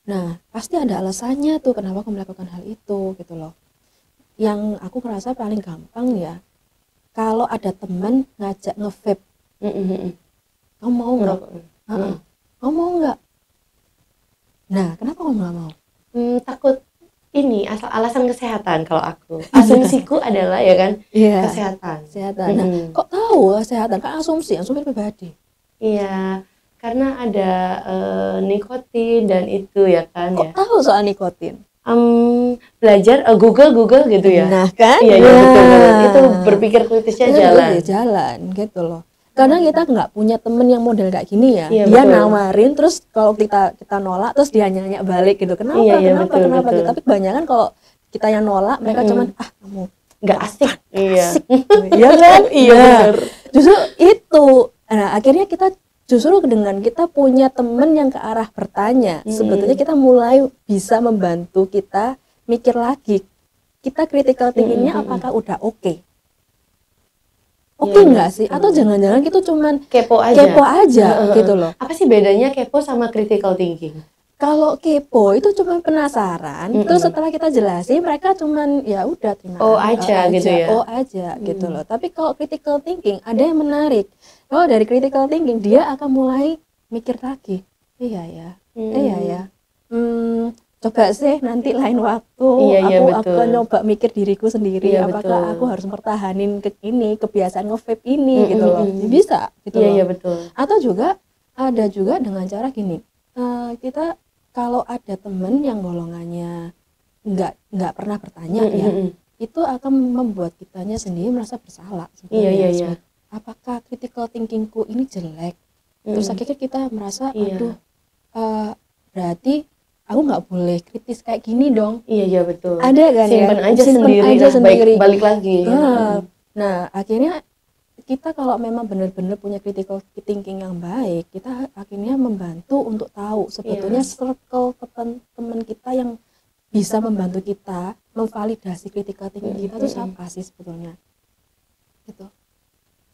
Nah, pasti ada alasannya tuh kenapa aku melakukan hal itu gitu loh. Yang aku ngerasa paling gampang ya, kalau ada teman ngajak nge-vape, kamu mau nggak? Ngerokok. Kamu mau nggak? Nah, kenapa kamu nggak mau? Takut ini alasan kesehatan kalau aku. Asumsiku adalah ya kan Iya, kesehatan. kesehatan. Nah, kok tahu kesehatan? Kan asumsi pribadi. Iya, karena ada nikotin dan itu ya kan Kok ya. tahu soal nikotin? Belajar Google gitu ya. Nah kan, Iya betul. Itu berpikir kritisnya jalan. Jalan gitu loh. Kadang kita nggak punya temen yang model kayak gini ya. Iya, Dia betul. nawarin terus kalau kita nolak terus dia nanya balik gitu. Kenapa? Iya, Kenapa? betul. Gitu. Tapi kebanyakan kalau kita yang nolak mereka cuman kamu nggak asik. Iya. Iya kan? Iya benar. Justru itu. Nah, akhirnya kita justru dengan kita punya temen yang ke arah bertanya, sebetulnya kita mulai bisa membantu kita mikir lagi. Kita critical thinkingnya apakah udah oke nggak sih? Atau jangan-jangan kita cuman kepo aja gitu loh. Apa sih bedanya kepo sama critical thinking? Kalau kepo itu cuma penasaran, terus setelah kita jelasin mereka cuman ya udah terima aja gitu ya. Gitu loh. Tapi kalau critical thinking ada yang menarik. Kalau dari critical thinking dia akan mulai mikir lagi. Iya ya. Coba sih nanti lain waktu aku akan nyoba mikir diriku sendiri, apakah aku harus mempertahanin kebiasaan nge-vape ini gitu loh. Bisa gitu loh. Iya betul. Atau juga ada juga dengan cara gini, kita kalau ada temen yang golongannya nggak pernah bertanya ya, itu akan membuat kitanya sendiri merasa bersalah sebenarnya. Iya. Apakah critical thinkingku ini jelek? Terus akhirnya kita merasa aduh berarti aku nggak boleh kritis kayak gini dong. Iya betul. Ada kan simpen ya? aja sendiri. Balik lagi. Nah akhirnya kita kalau memang benar-benar punya critical thinking yang baik, kita akhirnya membantu untuk tahu sebetulnya circle teman kita yang bisa membantu kita memvalidasi critical thinking kita itu siapa sih sebetulnya. Gitu.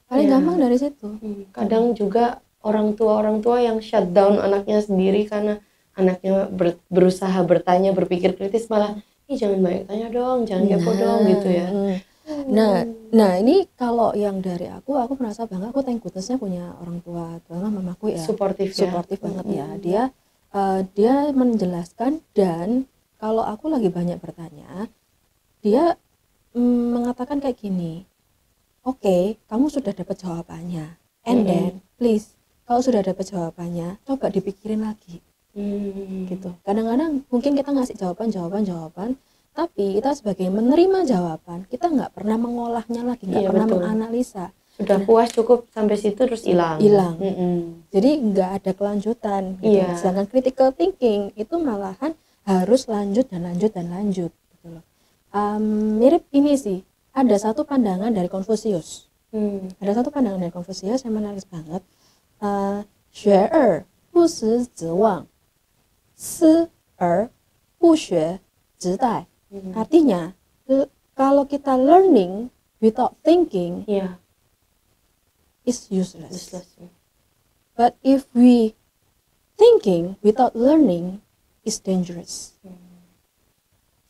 Paling gampang dari situ. Kadang juga orang tua yang shutdown anaknya sendiri karena anaknya berusaha bertanya, berpikir kritis, malah jangan banyak tanya dong, jangan kepo dong gitu ya. Nah ini kalau yang dari aku merasa bangga, aku thank goodness-nya punya orang tua, terutama mamaku ya. Suportif banget ya. Dia menjelaskan, dan kalau aku lagi banyak bertanya, dia mengatakan kayak gini, oke, kamu sudah dapat jawabannya, and then please, kalau sudah dapat jawabannya, coba dipikirin lagi. Gitu. Kadang-kadang mungkin kita ngasih jawaban, tapi kita sebagai menerima jawaban, kita nggak pernah mengolahnya lagi, nggak pernah menganalisa. Sudah puas cukup sampai situ terus hilang. Jadi nggak ada kelanjutan. Gitu. Sedangkan critical thinking itu malahan harus lanjut. Gitu loh. Mirip ini sih. Ada satu pandangan dari Confucius. Ada satu pandangan dari Confucius yang menarik banget. 学而不思则罔，思而不学则殆. Artinya, kalau kita learning without thinking, is useless. But if we thinking without learning, is dangerous.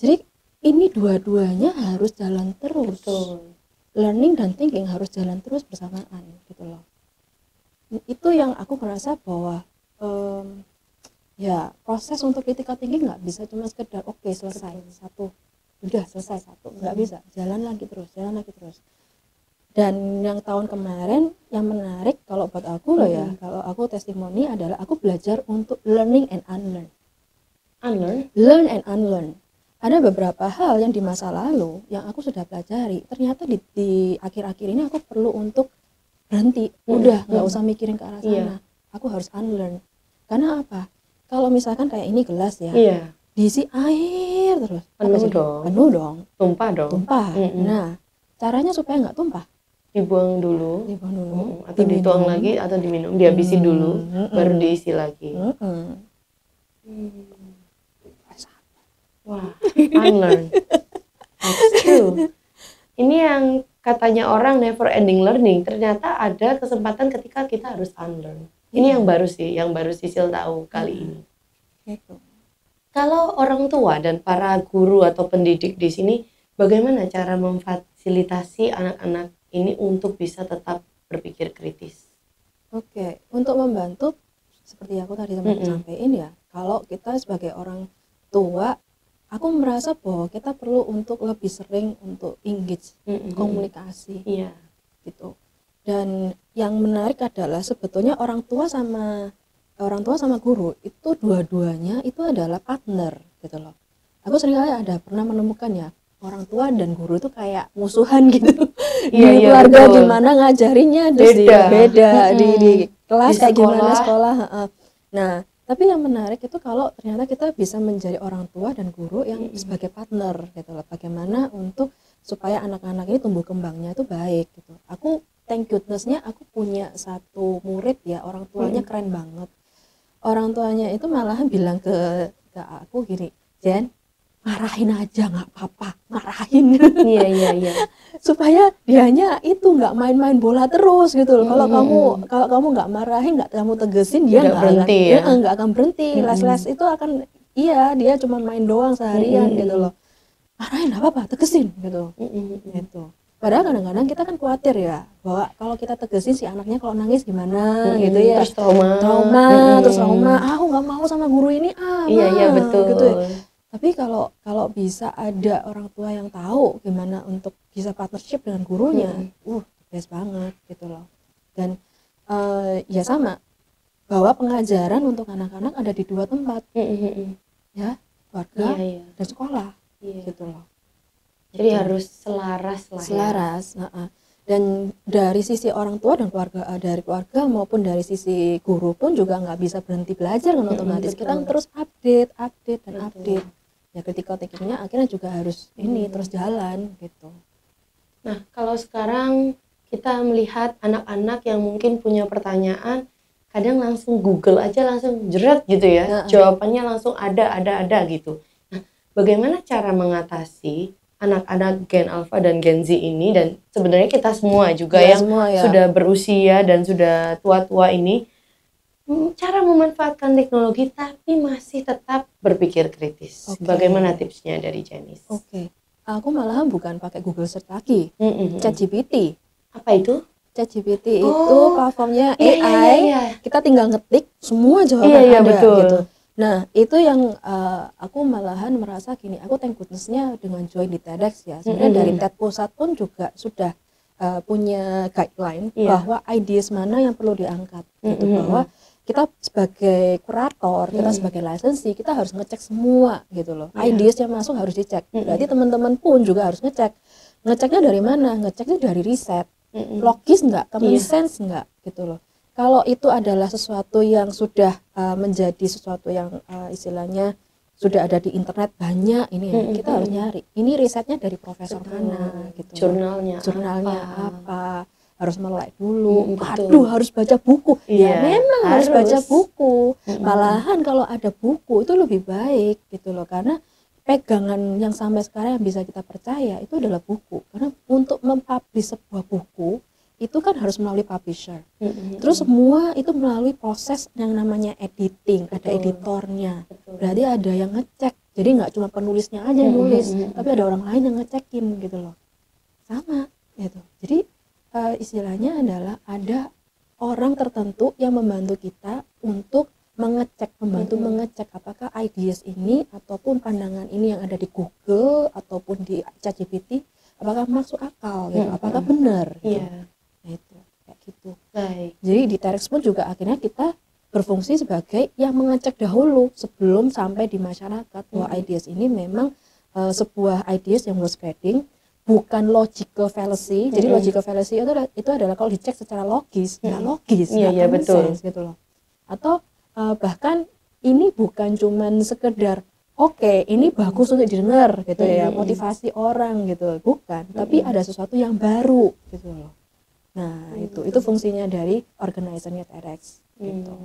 Jadi ini dua-duanya harus jalan terus. Betul. Learning dan thinking harus jalan terus bersamaan gitu loh. Itu yang aku merasa bahwa ya proses untuk critical thinking nggak bisa cuma sekedar selesai satu, udah selesai satu, nggak bisa, jalan lagi terus. Dan yang tahun kemarin yang menarik kalau buat aku loh ya, kalau aku testimoni adalah aku belajar untuk learning and unlearn. Learn and unlearn. Ada beberapa hal yang di masa lalu yang aku sudah pelajari, ternyata di akhir-akhir ini aku perlu untuk berhenti, udah nggak usah mikirin ke arah sana. Aku harus unlearn. Karena apa? Kalau misalkan kayak ini gelas ya, diisi air terus, penuh dong, tumpah dong. Nah, caranya supaya nggak tumpah, dibuang dulu, atau diminum, dituang lagi atau diminum, dihabisin dulu, baru diisi lagi. Wah, unlearn. That's true. Ini yang katanya orang never ending learning, ternyata ada kesempatan ketika kita harus unlearn. Ini yang baru sih Sisil tahu kali ini. Gitu. Kalau orang tua dan para guru atau pendidik di sini, bagaimana cara memfasilitasi anak-anak ini untuk bisa tetap berpikir kritis? Oke, untuk membantu seperti aku tadi sempat sampaikan ya, kalau kita sebagai orang tua, aku merasa bahwa kita perlu untuk lebih sering untuk engage, komunikasi, Iya. gitu. Dan yang menarik adalah sebetulnya orang tua sama guru itu dua-duanya itu adalah partner gitu loh. Aku seringkali pernah menemukan ya, orang tua dan guru itu kayak musuhan gitu. Iya, Di iya, keluarga betul. gimana ngajarinya terus beda di kelas Di kayak gimana sekolah. sekolah. Nah, tapi yang menarik itu kalau ternyata kita bisa menjadi orang tua dan guru yang sebagai partner gitu loh. Bagaimana untuk supaya anak-anak ini tumbuh kembangnya itu baik gitu. Aku thank goodness-nya aku punya satu murid ya, orang tuanya keren banget. Orang tuanya itu malahan bilang ke aku gini, Jen, marahin aja nggak apa-apa, marahin. Iya. Supaya dianya itu nggak main-main bola terus gitu loh. Kalau kamu nggak marahin, nggak kamu tegesin, dia Nggak nggak berhenti akan, ya? nggak akan berhenti. Les-les itu akan, iya dia cuma main doang seharian gitu loh. Marahin nggak apa-apa, tegesin gitu. Gitu. Padahal kadang-kadang kita kan khawatir ya bahwa kalau kita tegesin si anaknya kalau nangis gimana gitu ya, Terus trauma. terus trauma, aku nggak mau sama guru ini Iya betul. gitu ya. Tapi kalau bisa ada orang tua yang tahu gimana untuk bisa partnership dengan gurunya, best banget gitu loh. Dan ya sama, bahwa pengajaran untuk anak-anak ada di dua tempat, ya, keluarga dan sekolah, gitu loh. Jadi harus selaras lah ya. Selaras. Dan dari sisi orang tua dan keluarga, dari keluarga maupun dari sisi guru pun juga nggak bisa berhenti belajar kan, otomatis kita terus update. Ya critical thinkingnya akhirnya juga harus terus jalan gitu. Nah, kalau sekarang kita melihat anak-anak yang mungkin punya pertanyaan, kadang langsung Google aja langsung jeret gitu ya, jawabannya langsung ada gitu. Nah, bagaimana cara mengatasi anak-anak Gen Alpha dan Gen Z ini, dan sebenarnya kita semua juga yang sudah berusia dan sudah tua-tua ini, cara memanfaatkan teknologi tapi masih tetap berpikir kritis. Bagaimana tipsnya dari Janice? Aku malahan bukan pakai Google Search lagi, ChatGPT. Apa itu? ChatGPT itu platformnya AI. Kita tinggal ngetik semua jawaban ada betul. gitu. Nah, itu yang aku malahan merasa gini, aku thank goodness-nya dengan join di TEDx ya. Sebenarnya dari TED Pusat pun juga sudah punya guideline bahwa ideas mana yang perlu diangkat gitu, bahwa kita sebagai kurator, kita sebagai licensee, kita harus ngecek semua gitu loh. Ideas yang masuk harus dicek. Berarti teman-teman pun juga harus ngecek. Ngeceknya dari mana? Ngeceknya dari riset. Logis enggak? Common sense enggak? Gitu loh. Kalau itu adalah sesuatu yang sudah menjadi sesuatu yang istilahnya sudah ada di internet banyak ini ya, kita harus nyari. Ini risetnya dari profesor mana gitu. Jurnalnya apa? Harus melek dulu. Aduh, harus baca buku. Ya memang harus baca buku. Malahan kalau ada buku itu lebih baik gitu loh, karena pegangan yang sampai sekarang yang bisa kita percaya itu adalah buku. Karena untuk mempublish sebuah buku itu kan harus melalui publisher. Terus semua itu melalui proses yang namanya editing, ada editornya. Berarti ada yang ngecek. Jadi nggak cuma penulisnya aja yang nulis, tapi ada orang lain yang ngecekin gitu loh. Sama gitu. Jadi istilahnya adalah ada orang tertentu yang membantu kita untuk mengecek apakah ideas ini ataupun pandangan ini yang ada di Google ataupun di ChatGPT apakah masuk akal gitu, apakah benar gitu. Itu kayak gitu. Jadi di TEDx pun juga akhirnya kita berfungsi sebagai yang mengecek dahulu sebelum sampai di masyarakat bahwa ideas ini memang sebuah ideas yang worth spreading, bukan logical fallacy. Jadi logical fallacy itu adalah kalau dicek secara logis, nggak logis, nggak betul gitu loh. Atau bahkan ini bukan cuman sekedar ini bagus untuk didengar gitu ya, motivasi orang gitu, bukan, tapi ada sesuatu yang baru gitu loh. Nah, itu fungsinya dari organizernya TEDx gitu.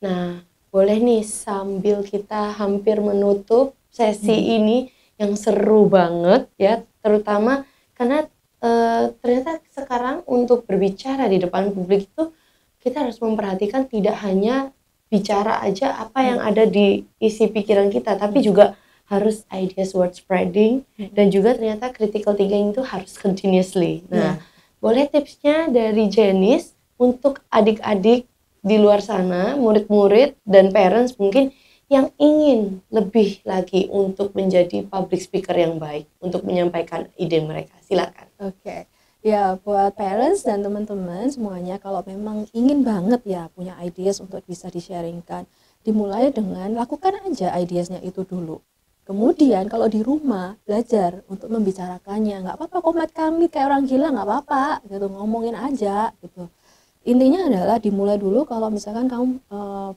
Nah, boleh nih sambil kita hampir menutup sesi ini yang seru banget ya, terutama karena ternyata sekarang untuk berbicara di depan publik itu kita harus memperhatikan tidak hanya bicara aja apa yang ada di isi pikiran kita, tapi juga harus ideas word spreading, dan juga ternyata critical thinking itu harus continuously. Nah, boleh tipsnya dari Janice untuk adik-adik di luar sana, murid-murid dan parents mungkin yang ingin lebih lagi untuk menjadi public speaker yang baik, untuk menyampaikan ide mereka. Silakan. Oke. Ya, buat parents dan teman-teman semuanya, kalau memang ingin banget ya punya ideas untuk bisa di-sharingkan, dimulai dengan lakukan aja ideasnya itu dulu. Kemudian kalau di rumah belajar untuk membicarakannya, nggak apa-apa komat kami kayak orang gila, nggak apa-apa gitu, ngomongin aja gitu. Intinya adalah dimulai dulu. Kalau misalkan kamu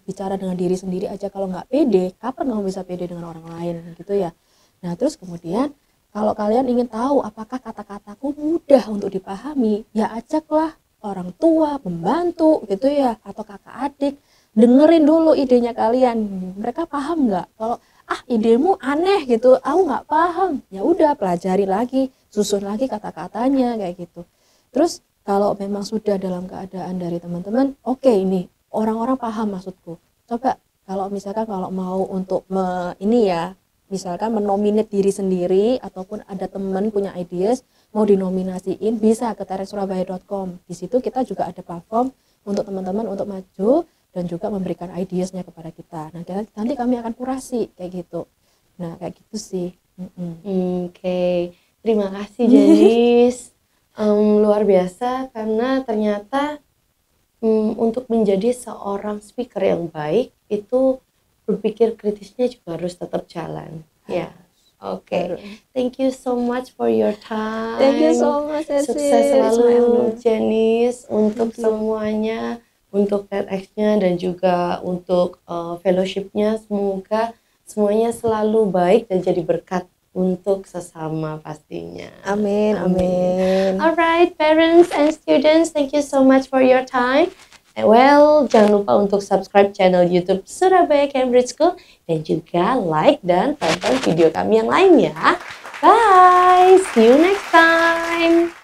bicara dengan diri sendiri aja kalau nggak pede, kapan kamu bisa pede dengan orang lain gitu ya. Nah terus kemudian kalau kalian ingin tahu apakah kata-kataku mudah untuk dipahami, ya ajaklah orang tua, pembantu gitu ya, atau kakak adik, dengerin dulu idenya kalian. Mereka paham nggak? Kalau idemu aneh gitu, aku nggak paham, ya udah pelajari lagi, susun lagi kata-katanya kayak gitu. Terus kalau memang sudah dalam keadaan dari teman-teman, oke, ini orang-orang paham maksudku. Coba kalau misalkan kalau mau untuk misalkan menominate diri sendiri ataupun ada teman punya ideas mau dinominasiin, bisa ke terexsurabaya.com. Di situ kita juga ada platform untuk teman-teman untuk maju dan juga memberikan ideasnya kepada kita. Nanti kami akan kurasi kayak gitu. Nah kayak gitu sih. Oke. Terima kasih Janice. Luar biasa, karena ternyata untuk menjadi seorang speaker yang baik itu berpikir kritisnya juga harus tetap jalan. Ya. Oke. Thank you so much for your time. Thank you so much, Cecil. Sukses selalu Janice untuk semuanya, untuk TEDx-nya dan juga untuk fellowship-nya. Semoga semuanya selalu baik dan jadi berkat untuk sesama pastinya. Amin, amin. Alright, parents and students, thank you so much for your time. Well, jangan lupa untuk subscribe channel YouTube Surabaya Cambridge School dan juga like dan tonton video kami yang lain ya. Bye, see you next time.